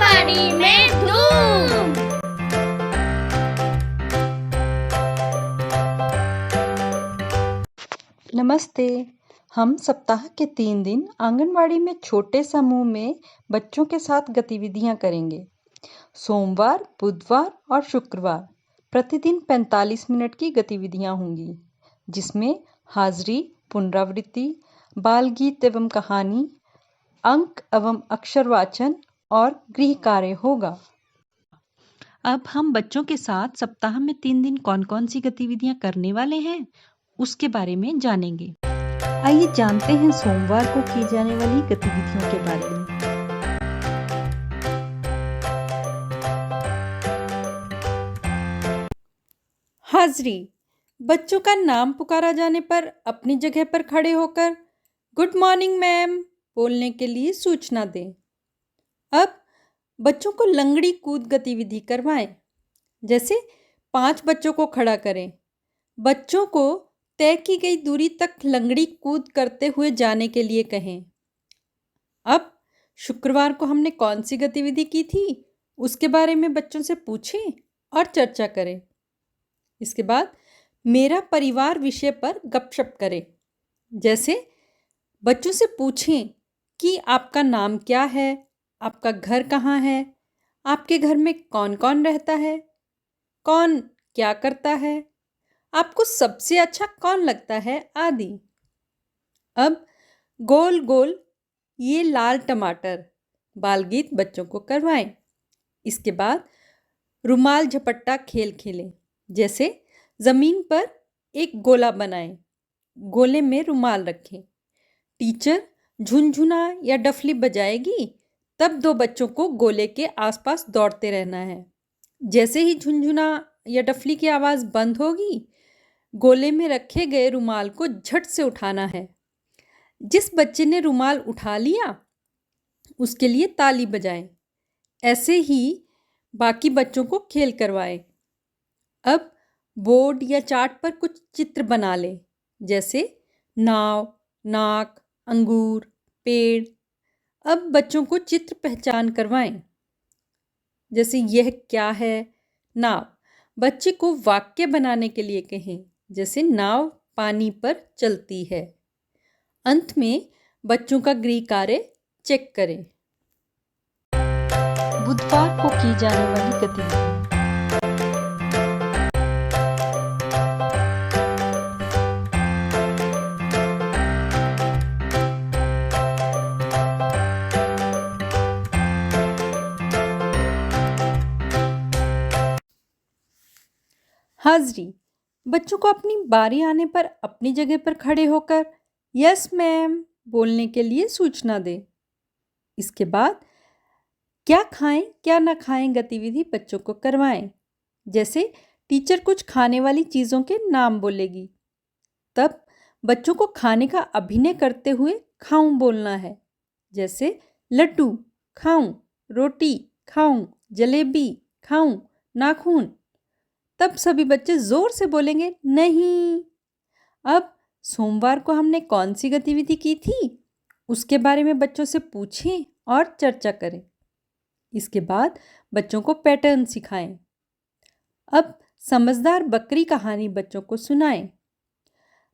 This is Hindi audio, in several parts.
आंगनवाड़ी में धूम। नमस्ते। हम सप्ताह के 3 दिन आंगनवाड़ी में छोटे समूह में बच्चों के साथ गतिविधियां करेंगे। सोमवार, बुधवार और शुक्रवार प्रतिदिन 45 मिनट की गतिविधियां होंगी, जिसमें हाजिरी, पुनरावृत्ति, बाल गीत एवं कहानी, अंक एवं अक्षर वाचन और गृह कार्य होगा। अब हम बच्चों के साथ सप्ताह में 3 दिन कौन-कौन सी गतिविधियां करने वाले हैं, उसके बारे में जानेंगे। आइए जानते हैं सोमवार को की जाने वाली गतिविधियों के बारे में। हाजिरी। बच्चों का नाम पुकारा जाने पर अपनी जगह पर खड़े होकर गुड मॉर्निंग मैम बोलने के लिए सूचना दें। अब बच्चों को लंगड़ी कूद गतिविधि करवाएं। जैसे 5 बच्चों को खड़ा करें। बच्चों को तय की गई दूरी तक लंगड़ी कूद करते हुए जाने के लिए कहें। अब शुक्रवार को हमने कौन सी गतिविधि की थी, उसके बारे में बच्चों से पूछें और चर्चा करें। इसके बाद मेरा परिवार विषय पर गपशप करें। जैसे बच्चों से पूछें कि आपका नाम क्या है, आपका घर कहाँ है, आपके घर में कौन कौन रहता है, कौन क्या करता है, आपको सबसे अच्छा कौन लगता है आदि। अब गोल गोल ये लाल टमाटर बाल गीत बच्चों को करवाएं। इसके बाद रुमाल झपट्टा खेल खेलें। जैसे ज़मीन पर एक गोला बनाएं, गोले में रुमाल रखें। टीचर झुनझुना या डफली बजाएगी, तब 2 बच्चों को गोले के आसपास दौड़ते रहना है। जैसे ही झुनझुना या डफली की आवाज़ बंद होगी, गोले में रखे गए रुमाल को झट से उठाना है। जिस बच्चे ने रुमाल उठा लिया, उसके लिए ताली बजाएं। ऐसे ही बाकी बच्चों को खेल करवाएं। अब बोर्ड या चार्ट पर कुछ चित्र बना लें। जैसे नाव, नाक, अंगूर, पेड़। अब बच्चों को चित्र पहचान करवाएं। जैसे यह क्या है, नाव। बच्चे को वाक्य बनाने के लिए कहें। जैसे नाव पानी पर चलती है। अंत में बच्चों का गृह कार्य चेक करें। बुधवार को की जाने वाली गतिविधियां। हाजिरी। बच्चों को अपनी बारी आने पर अपनी जगह पर खड़े होकर यस मैम बोलने के लिए सूचना दें। इसके बाद क्या खाएं क्या ना खाएं गतिविधि बच्चों को करवाएं। जैसे टीचर कुछ खाने वाली चीज़ों के नाम बोलेगी, तब बच्चों को खाने का अभिनय करते हुए खाऊं बोलना है। जैसे लड्डू खाऊं, रोटी खाऊं, जलेबी खाऊं, नाखून। तब सभी बच्चे जोर से बोलेंगे नहीं। अब सोमवार को हमने कौन सी गतिविधि की थी, उसके बारे में बच्चों से पूछें और चर्चा करें। इसके बाद बच्चों को पैटर्न सिखाएं। अब समझदार बकरी कहानी बच्चों को सुनाएं।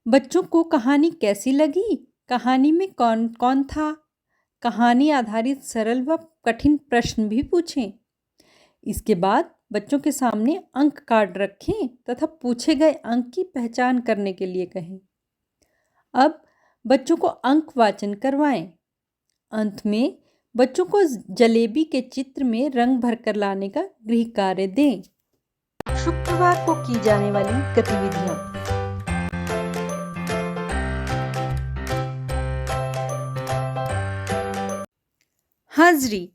बच्चों को कहानी कैसी लगी, कहानी में कौन कौन था, कहानी आधारित सरल व कठिन प्रश्न भी पूछें। इसके बाद बच्चों के सामने अंक कार्ड रखें तथा पूछे गए अंक की पहचान करने के लिए कहें। अब बच्चों को अंक वाचन करवाएं। अंत में बच्चों को जलेबी के चित्र में रंग भरकर लाने का गृह कार्य दें। शुक्रवार को की जाने वाली गतिविधियां। हाजिरी।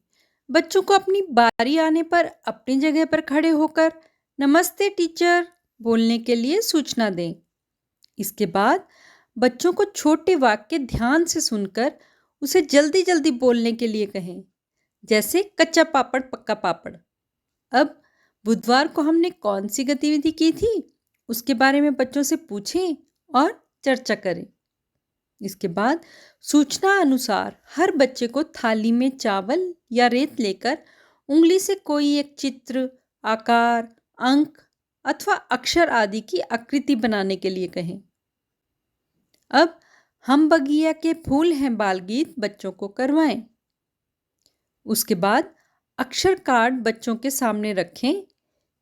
बच्चों को अपनी बारी आने पर अपनी जगह पर खड़े होकर नमस्ते टीचर बोलने के लिए सूचना दें। इसके बाद बच्चों को छोटे वाक्य ध्यान से सुनकर उसे जल्दी जल्दी बोलने के लिए कहें। जैसे कच्चा पापड़ पक्का पापड़। अब बुधवार को हमने कौन सी गतिविधि की थी, उसके बारे में बच्चों से पूछें और चर्चा करें। इसके बाद सूचना अनुसार हर बच्चे को थाली में चावल या रेत लेकर उंगली से कोई एक चित्र, आकार, अंक अथवा अक्षर आदि की आकृति बनाने के लिए कहें। अब हम बगिया के फूल हैं बाल गीत बच्चों को करवाएं। उसके बाद अक्षर कार्ड बच्चों के सामने रखें।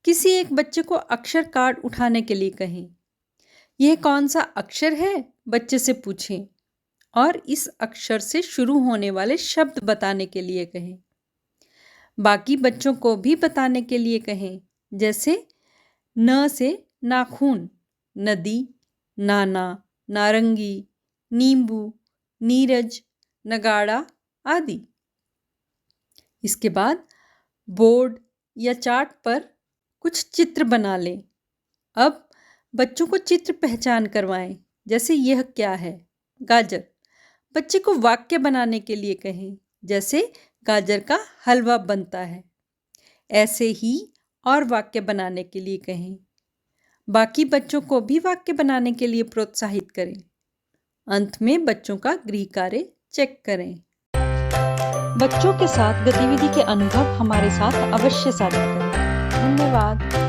किसी एक बच्चे को अक्षर कार्ड उठाने के लिए कहें। यह कौन सा अक्षर है, बच्चे से पूछें और इस अक्षर से शुरू होने वाले शब्द बताने के लिए कहें। बाकी बच्चों को भी बताने के लिए कहें, जैसे न से नाखून, नदी, नाना, नारंगी, नींबू, नीरज, नगाड़ा आदि। इसके बाद बोर्ड या चार्ट पर कुछ चित्र बना लें। अब बच्चों को चित्र पहचान करवाएं, जैसे यह क्या है, गाजर। बच्चे को वाक्य बनाने के लिए कहें, जैसे गाजर का हलवा बनता है। ऐसे ही और वाक्य बनाने के लिए कहें। बाकी बच्चों को भी वाक्य बनाने के लिए प्रोत्साहित करें। अंत में बच्चों का गृह कार्य चेक करें। बच्चों के साथ गतिविधि के अनुभव हमारे साथ अवश्य साझा करें। धन्यवाद।